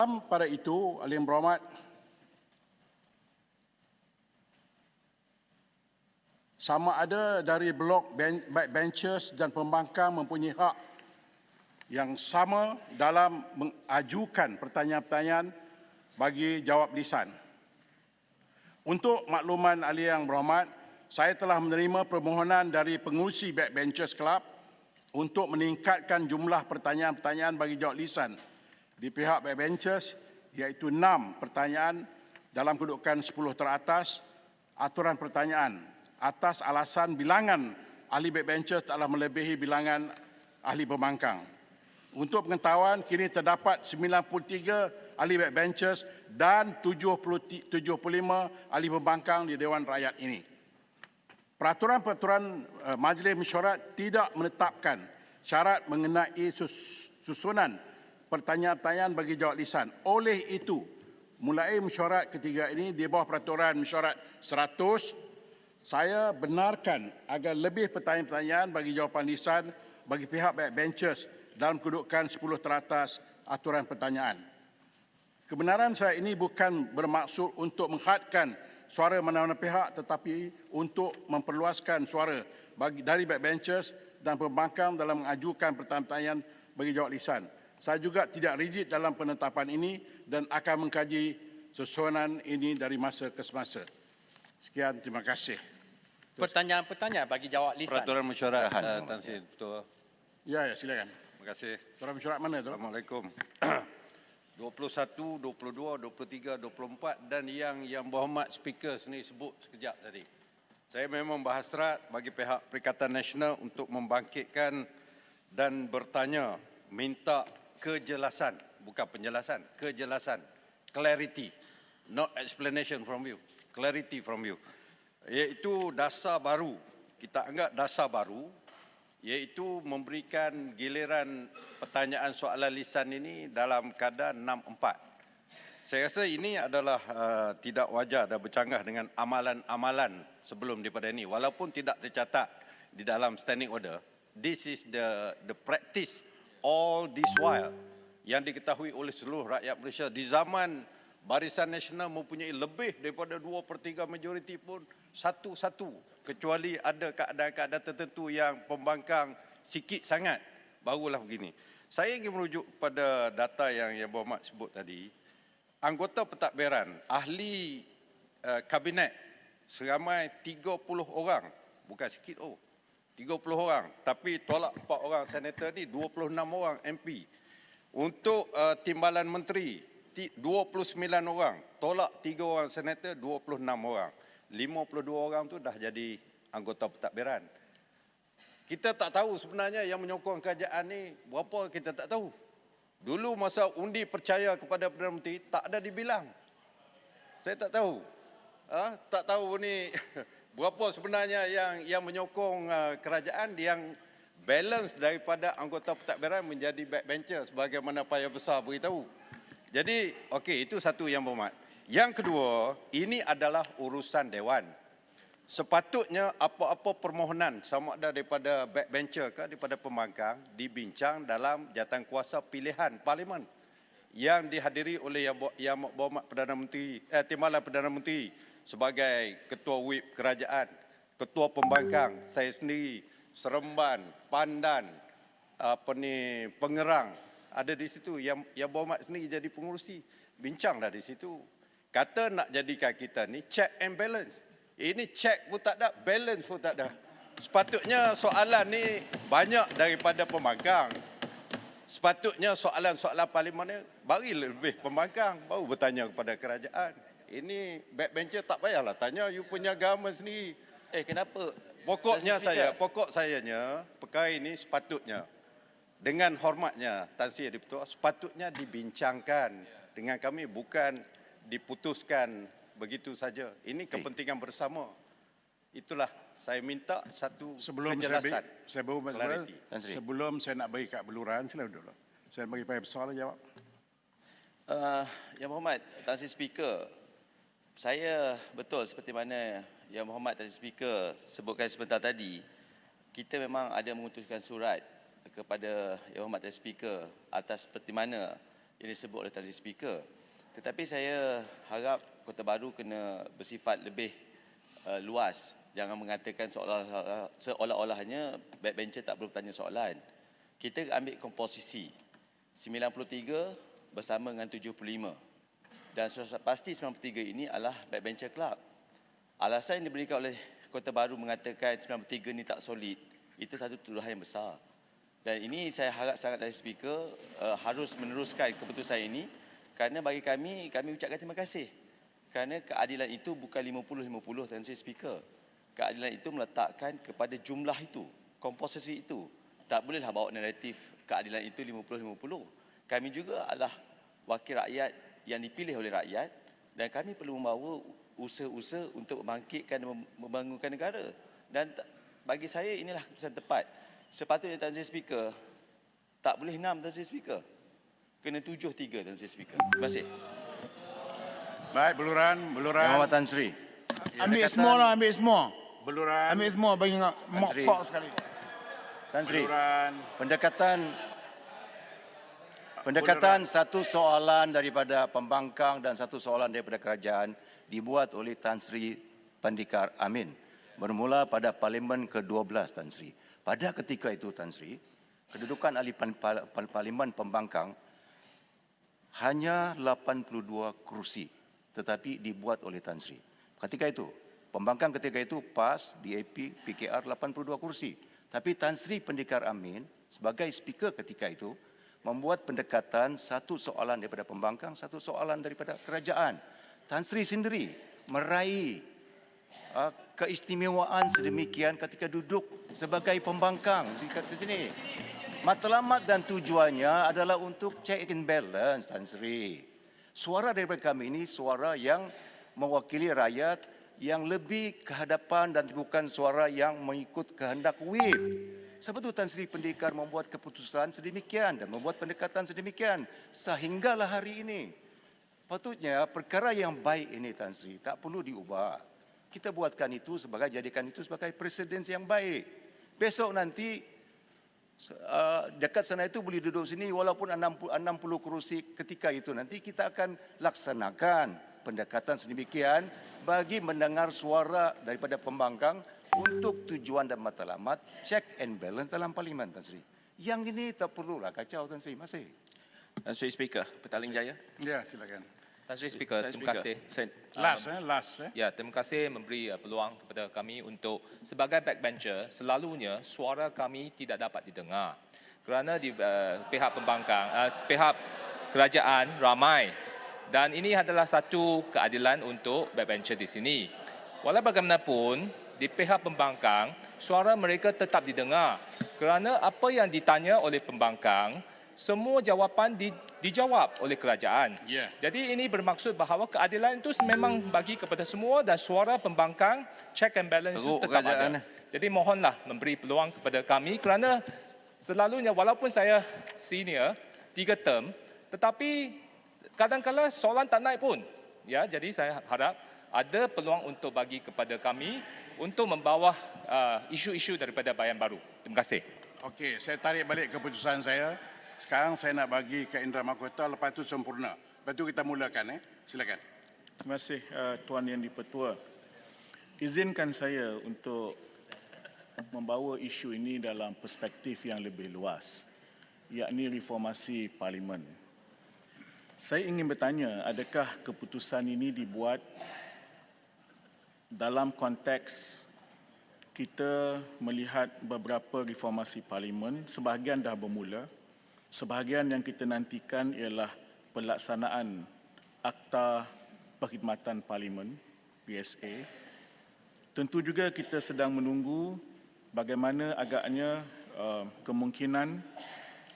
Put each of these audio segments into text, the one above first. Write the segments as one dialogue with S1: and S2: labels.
S1: dalam pada itu, Ahli Yang Berhormat, sama ada dari blok backbenchers dan pembangkang mempunyai hak yang sama dalam mengajukan pertanyaan-pertanyaan bagi jawab lisan. Untuk makluman Ahli Yang Berhormat, saya telah menerima permohonan dari pengurusi Backbenchers Club untuk meningkatkan jumlah pertanyaan-pertanyaan bagi jawab lisan di pihak Backbenchers, iaitu 6 pertanyaan dalam kedudukan 10 teratas aturan pertanyaan atas alasan bilangan ahli Backbenchers telah melebihi bilangan ahli pembangkang. Untuk pengetahuan, kini terdapat 93 ahli backbenchers dan 75 ahli pembangkang di Dewan Rakyat ini. Peraturan-peraturan Majlis Mesyuarat tidak menetapkan syarat mengenai susunan pertanyaan-pertanyaan bagi jawab lisan. Oleh itu, mulai mesyuarat ketiga ini di bawah peraturan mesyuarat 100, saya benarkan agar lebih pertanyaan-pertanyaan bagi jawapan lisan bagi pihak backbenchers dalam kedudukan 10 teratas aturan pertanyaan. Kebenaran saya ini bukan bermaksud untuk menghadkan suara mana-mana pihak, tetapi untuk memperluaskan suara dari backbenchers dan pembangkang dalam mengajukan pertanyaan-pertanyaan bagi jawab lisan. Saya juga tidak rigid dalam penetapan ini dan akan mengkaji susunan ini dari masa ke semasa. Sekian, terima kasih.
S2: Pertanyaan-pertanyaan bagi jawab lisan.
S3: Peraturan mesyuarat, Tan Sri, betul.
S1: Ya, silakan.
S3: Terima kasih.
S1: Peraturan mesyuarat mana itu?
S3: Assalamualaikum. 21, 22, 23, 24 dan yang berhormat speaker ni sebut sekejap tadi. Saya memang berhasrat bagi pihak Perikatan Nasional untuk membangkitkan dan bertanya, minta kejelasan, bukan penjelasan, kejelasan, clarity, not explanation from you, clarity from you. Iaitu dasar baru, kita anggap dasar baru, iaitu memberikan giliran pertanyaan soalan lisan ini dalam keadaan 6-4. Saya rasa ini adalah tidak wajar dan bercanggah dengan amalan-amalan sebelum daripada ini. Walaupun tidak tercatat di dalam standing order, this is the practice all this while yang diketahui oleh seluruh rakyat Malaysia. Di zaman Barisan Nasional mempunyai lebih daripada 2/3 majoriti pun satu-satu, kecuali ada keadaan-keadaan tertentu yang pembangkang sikit sangat, barulah begini. Saya ingin merujuk pada data yang berhormat sebut tadi. Anggota pentadbiran, ahli kabinet seramai 30 orang, bukan sikit 30 orang, tapi tolak 4 orang senator ni, 26 orang MP. Untuk timbalan menteri 29 orang, tolak 3 orang senator, 26 orang. 52 orang tu dah jadi anggota pentadbiran. Kita tak tahu sebenarnya yang menyokong kerajaan ni berapa, kita tak tahu. Dulu masa undi percaya kepada Perdana Menteri, tak ada dibilang. Saya tak tahu. Tak tahu ni berapa sebenarnya yang menyokong kerajaan, yang balance daripada anggota pentadbiran menjadi backbencher sebagaimana Paya Besar beritahu. Jadi, okey, itu satu yang berhormat. Yang kedua, ini adalah urusan Dewan. Sepatutnya apa-apa permohonan sama ada daripada backbencher ke daripada pembangkang dibincang dalam jawatankuasa pilihan Parlimen yang dihadiri oleh Yang Berhormat Perdana Menteri, Timbalan Perdana Menteri sebagai Ketua Whip Kerajaan, Ketua Pembangkang, saya sendiri, Seremban, Pandan, Pengerang, ada di situ. Yang Berhormat sendiri jadi pengurusi, bincanglah di situ. Kata nak jadikan kita ni check and balance. Ini check pun tak ada, balance pun tak ada. Sepatutnya soalan ni banyak daripada pembangkang. Sepatutnya soalan-soalan parlimen ni bagi lebih pembangkang, baru bertanya kepada kerajaan. Ini backbencher tak payahlah tanya, you punya government sendiri.
S2: Kenapa?
S3: Pokok sayanya, perkara ini sepatutnya, dengan hormatnya Tan Sri Dipertua, sepatutnya dibincangkan dengan kami, bukan diputuskan begitu saja. Ini kepentingan bersama. Itulah saya minta satu kejelasan.
S1: Sebelum saya nak bagi kat beluran, sila dulu. Saya bagi Paya Besar jawab.
S4: Yang Berhormat Tan Sri Speaker, saya betul seperti mana Yang Berhormat Tan Sri Speaker sebutkan sebentar tadi, kita memang ada mengutuskan surat kepada Yang Berhormat Tan Sri Speaker atas seperti mana yang disebut oleh tadi speaker. Tetapi saya harap Kota Baru kena bersifat lebih luas. Jangan mengatakan seolah-olahnya backbencher tak perlu bertanya soalan. Kita ambil komposisi 93 bersama dengan 75. Dan sudah pasti 93 ini adalah backbencher club. Alasan yang diberikan oleh Kota Baru mengatakan 93 ini tak solid, itu satu tuduhan yang besar. Dan ini saya harap sangat dari speaker harus meneruskan keputusan ini, kerana bagi kami ucapkan terima kasih. Kerana keadilan itu bukan 50-50 Tuan Sri Speaker. Keadilan itu meletakkan kepada jumlah itu, komposisi itu. Tak bolehlah bawa naratif keadilan itu 50-50. Kami juga adalah wakil rakyat yang dipilih oleh rakyat dan kami perlu membawa usaha-usaha untuk membangkitkan dan membangunkan negara. Dan bagi saya inilah keputusan tepat. Sepatutnya Tuan Sri Speaker tak boleh 6 Tuan Sri Speaker. Kena 7-3 Tuan Sri Speaker. Terima kasih.
S1: Baik, Beluran.
S5: Muhammad Tan Sri.
S6: Ambil semua lah, ambil semua.
S1: Beluran.
S6: Ambil semua bagi mak
S5: Sri.
S6: pak sekali.
S5: Tan Sri,
S1: Beluran.
S5: pendekatan satu soalan daripada pembangkang dan satu soalan daripada kerajaan dibuat oleh Tan Sri Pandikar Amin bermula pada Parlimen ke-12 Tan Sri. Pada ketika itu Tan Sri, kedudukan ahli Parlimen pembangkang hanya 82 kerusi tetapi dibuat oleh Tan Sri. Ketika itu, pembangkang ketika itu PAS, DAP, PKR 82 kursi. Tapi Tan Sri Pandikar Amin sebagai speaker ketika itu membuat pendekatan satu soalan daripada pembangkang, satu soalan daripada kerajaan. Tan Sri sendiri meraih keistimewaan sedemikian ketika duduk sebagai pembangkang di sini. Matlamat dan tujuannya adalah untuk check and balance, Tan Sri. Suara daripada kami ini suara yang mewakili rakyat yang lebih kehadapan dan bukan suara yang mengikut kehendak whip. Sebab itu Tan Sri Pandikar membuat keputusan sedemikian dan membuat pendekatan sedemikian sehinggalah hari ini. Patutnya perkara yang baik ini Tan Sri tak perlu diubah. Kita buatkan itu jadikan itu sebagai presiden yang baik. Besok nanti dekat sana itu boleh duduk sini walaupun 60 kerusi ketika itu nanti kita akan laksanakan pendekatan sedemikian bagi mendengar suara daripada pembangkang untuk tujuan dan matlamat check and balance dalam parlimen Tan Sri. Yang ini tak perlulah kacau Tan Sri. Masih.
S4: Tan Sri Speaker, Petaling Jaya.
S1: Ya, silakan.
S7: Tan Sri Speaker, terima kasih.
S1: Last.
S7: Ya, terima kasih memberi peluang kepada kami untuk sebagai backbencher, selalunya suara kami tidak dapat didengar. Kerana di pihak pembangkang, pihak kerajaan ramai. Dan ini adalah satu keadilan untuk backbencher di sini. Walau bagaimanapun, di pihak pembangkang, suara mereka tetap didengar. Kerana apa yang ditanya oleh pembangkang, semua jawapan dijawab oleh kerajaan.
S1: Ya.
S7: Jadi ini bermaksud bahawa keadilan itu memang bagi kepada semua dan suara pembangkang, check and balance itu tetap ada. Jadi mohonlah memberi peluang kepada kami kerana selalunya walaupun saya senior 3 term, tetapi kadang-kadang soalan tak naik pun. Ya, jadi saya harap ada peluang untuk bagi kepada kami untuk membawa isu-isu daripada Bayan Baru. Terima kasih.
S1: Okey, saya tarik balik keputusan saya. Sekarang saya nak bagi ke Indra Mahkota, lepas itu sempurna. Lepas itu kita mulakan. Silakan.
S6: Terima kasih Tuan Yang di-Pertua. Izinkan saya untuk membawa isu ini dalam perspektif yang lebih luas, yakni reformasi parlimen. Saya ingin bertanya, adakah keputusan ini dibuat dalam konteks kita melihat beberapa reformasi parlimen, sebahagian dah bermula, sebahagian yang kita nantikan ialah pelaksanaan Akta Perkhidmatan Parlimen, PSA. Tentu juga kita sedang menunggu bagaimana agaknya kemungkinan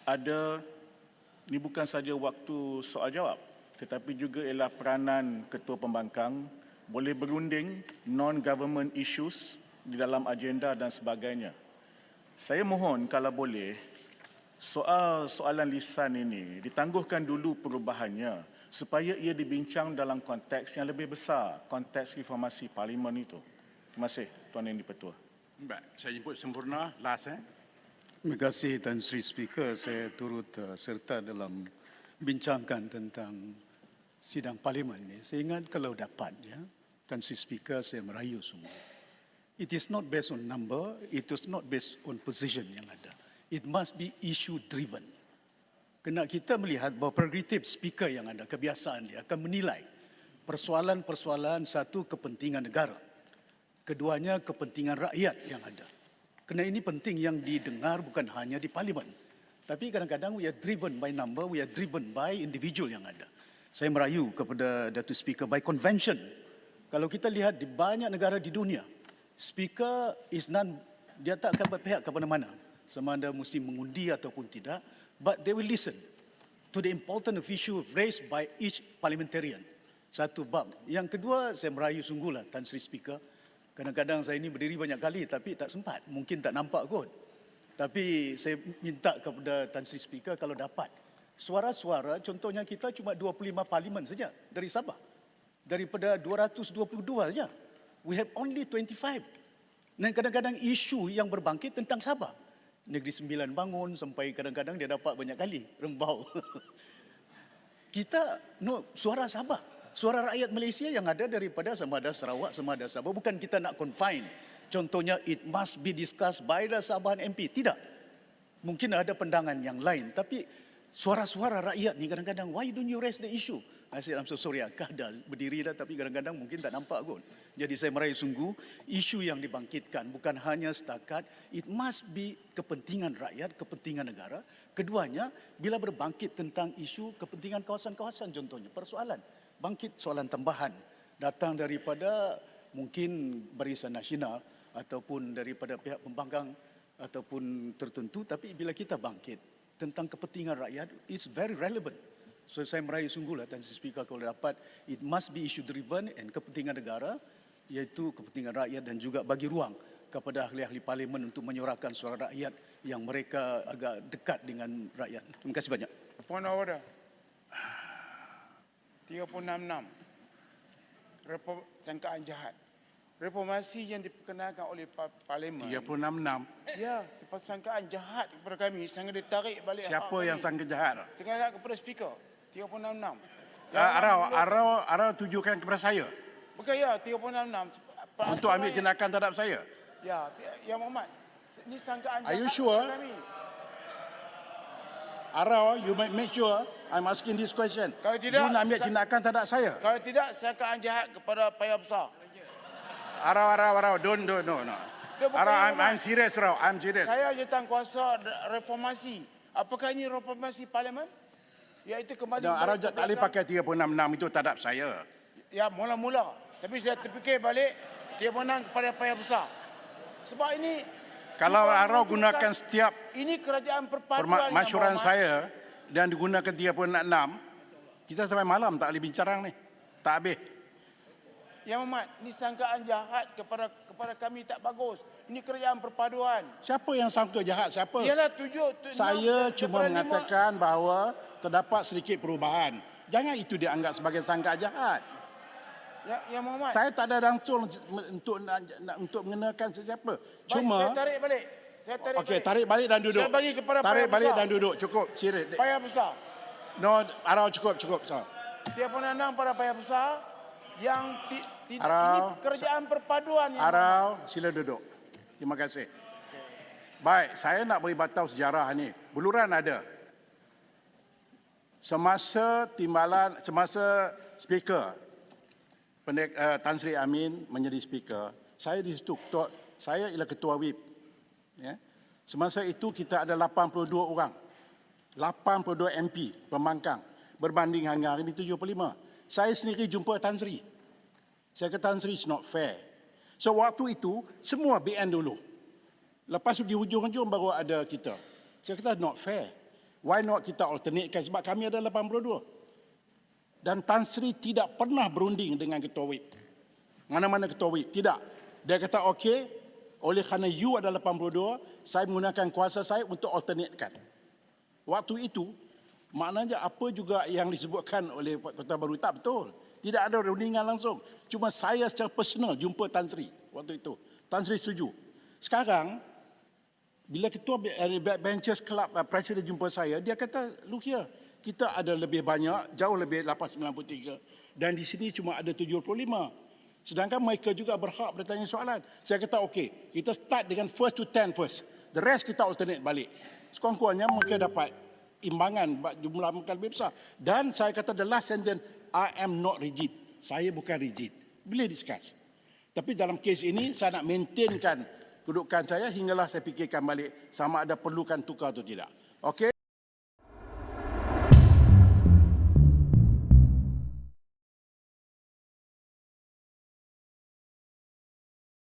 S6: ada, ini bukan saja waktu soal jawab, tetapi juga ialah peranan Ketua Pembangkang boleh berunding non-government issues di dalam agenda dan sebagainya. Saya mohon kalau boleh, soalan lisan ini ditangguhkan dulu perubahannya supaya ia dibincang dalam konteks yang lebih besar, konteks reformasi parlimen itu. Terima kasih Tuan Yang di-Pertua.
S1: Baik, saya jemput sempurna. Last.
S8: Terima kasih Tan Sri Speaker. Saya turut serta dalam bincangkan tentang sidang parlimen ni, saya ingat kalau dapat, ya, Tan Sri Speaker, saya merayu semua. It is not based on number, it is not based on position yang ada. It must be issue driven. Kena kita melihat bahawa prerogatif speaker yang ada, kebiasaan dia akan menilai persoalan-persoalan satu kepentingan negara. Keduanya kepentingan rakyat yang ada. Kerana ini penting yang didengar bukan hanya di parlimen. Tapi kadang-kadang we are driven by number, we are driven by individual yang ada. Saya merayu kepada Datuk Speaker by convention. Kalau kita lihat di banyak negara di dunia, speaker is non, dia tak akan berpihak kepada mana. Sama ada mesti mengundi ataupun tidak. But they will listen to the important issue raised by each parliamentarian. Satu bab. Yang kedua, saya merayu sungguhlah Tan Sri Speaker. Kadang-kadang saya ini berdiri banyak kali tapi tak sempat. Mungkin tak nampak kot. Tapi saya minta kepada Tan Sri Speaker kalau dapat. Suara-suara, contohnya kita cuma 25 parlimen saja dari Sabah. Daripada 222 saja. We have only 25. Dan kadang-kadang isu yang berbangkit tentang Sabah. Negeri Sembilan bangun sampai kadang-kadang dia dapat banyak kali rembau. Kita suara Sabah, suara rakyat Malaysia yang ada daripada sama ada Sarawak, sama ada Sabah. Bukan kita nak confine. Contohnya it must be discussed by the Sabahan MP. Tidak. Mungkin ada pandangan yang lain. Tapi suara-suara rakyat ni kadang-kadang, why don't you raise the issue? I said, I'm so sorry, akak dah berdiri dah tapi kadang-kadang mungkin tak nampak kot. Jadi saya merayu sungguh, isu yang dibangkitkan bukan hanya setakat, it must be kepentingan rakyat, kepentingan negara. Keduanya, bila berbangkit tentang isu kepentingan kawasan-kawasan contohnya, persoalan. Bangkit soalan tambahan, datang daripada mungkin Barisan Nasional ataupun daripada pihak pembangkang ataupun tertentu. Tapi bila kita bangkit tentang kepentingan rakyat, it's very relevant. So saya merayu sungguhlah Tan Sri Speaker kalau dapat, it must be issue driven and kepentingan negara, iaitu kepentingan rakyat dan juga bagi ruang kepada ahli-ahli parlimen untuk menyuarakan suara rakyat yang mereka agak dekat dengan rakyat. Terima kasih banyak.
S9: Point of order. 366. Sangkaan jahat. Reformasi yang diperkenalkan oleh parlimen.
S1: 366.
S9: Ya, sangkaan jahat kepada kami. Sangat ditarik balik.
S1: Siapa yang sangka jahat?
S9: Sangat kepada speaker. 366.
S1: Arau tujukan kepada saya
S9: Bukan ya, 366.
S1: untuk ambil tindakan terhadap saya.
S9: Ya, Ya Muhammad. Ini sangkaan jahat
S1: Are you sure?
S9: kepada kami.
S1: Arau, you make sure I'm asking this question.
S9: Kalau tidak,
S1: you nak ambil tindakan terhadap saya.
S9: Kalau tidak, sangkaan jahat kepada payah besar.
S1: Arau, don't, no.
S9: Dia bukan
S1: Arau,
S9: yang
S1: I'm serious, Arau, I'm serious.
S9: Saya jawatan kuasa reformasi. Apakah ini reformasi parlimen? Iaitu kembali...
S1: Arau tak boleh pakai 366 itu terhadap saya.
S9: Ya, mula-mula. Tapi saya terfikir balik, dia menang kepada payah besar. Sebab ini...
S1: Kalau Arau gunakan setiap
S9: ini kerajaan perpaduan
S1: masyuran
S9: yang
S1: saya dan digunakan 366, kita sampai malam tak boleh bincang ni. Tak habis.
S9: Ya Muhammad, ini sangkaan jahat kepada kami tak bagus. Ini kerajaan perpaduan.
S1: Siapa yang sangka jahat? Siapa?
S9: Ialah
S1: Saya cuma mengatakan bahawa terdapat sedikit perubahan. Jangan itu dianggap sebagai sangkaan jahat.
S9: Ya Muhammad.
S1: Saya tak ada langsung untuk mengenakan sesiapa. Cuma
S9: Saya tarik balik.
S1: Okey, tarik balik dan duduk.
S9: Saya bagi kepada
S1: tarik
S9: payah
S1: balik
S9: besar.
S1: dan duduk. Cukup. Serius.
S9: Payah besar.
S1: No, Arau cukup. Sir.
S9: Dia menang pada payah besar yang ini
S1: Arau,
S9: kerajaan perpaduan yang
S1: Arau, sila duduk. Terima kasih. Baik, saya nak beri batau sejarah ni. Buluran ada. Semasa speaker Tan Sri Amin menjadi speaker, saya di situ, saya ialah ketua whip. Ya. Semasa itu kita ada 82 orang. 82 MP pembangkang berbanding hingga hari ini 75. Saya sendiri jumpa Tan Sri. Saya kata Tan Sri is not fair. So waktu itu semua BN dulu. Lepas tu di hujung-hujung baru ada kita. Saya kata not fair. Why not kita alternatekan sebab kami ada 82. Dan Tan Sri tidak pernah berunding dengan ketua whip. Mana-mana ketua whip. Tidak. Dia kata okey, oleh kerana you ada 82, saya menggunakan kuasa saya untuk alternatekan. Waktu itu, maknanya apa juga yang disebutkan oleh Kota Baru tak betul. Tidak ada rundingan langsung. Cuma saya secara personal jumpa Tan Sri waktu itu. Tan Sri setuju. Sekarang, bila ketua Backbenchers Club Presiden jumpa saya, dia kata, look here, kita ada lebih banyak, jauh lebih 893 dan di sini cuma ada 75. Sedangkan mereka juga berhak bertanya soalan. Saya kata okey, kita start dengan first to 10 first. The rest kita alternate balik. Sekurang-kurangnya mereka dapat imbangan jumlah mereka lebih besar. Dan saya kata the last sentence, I am not rigid. Saya bukan rigid. Boleh discuss. Tapi dalam kes ini saya nak maintainkan kedudukan saya hinggalah saya fikirkan balik sama ada perlukan tukar atau tidak. Okey?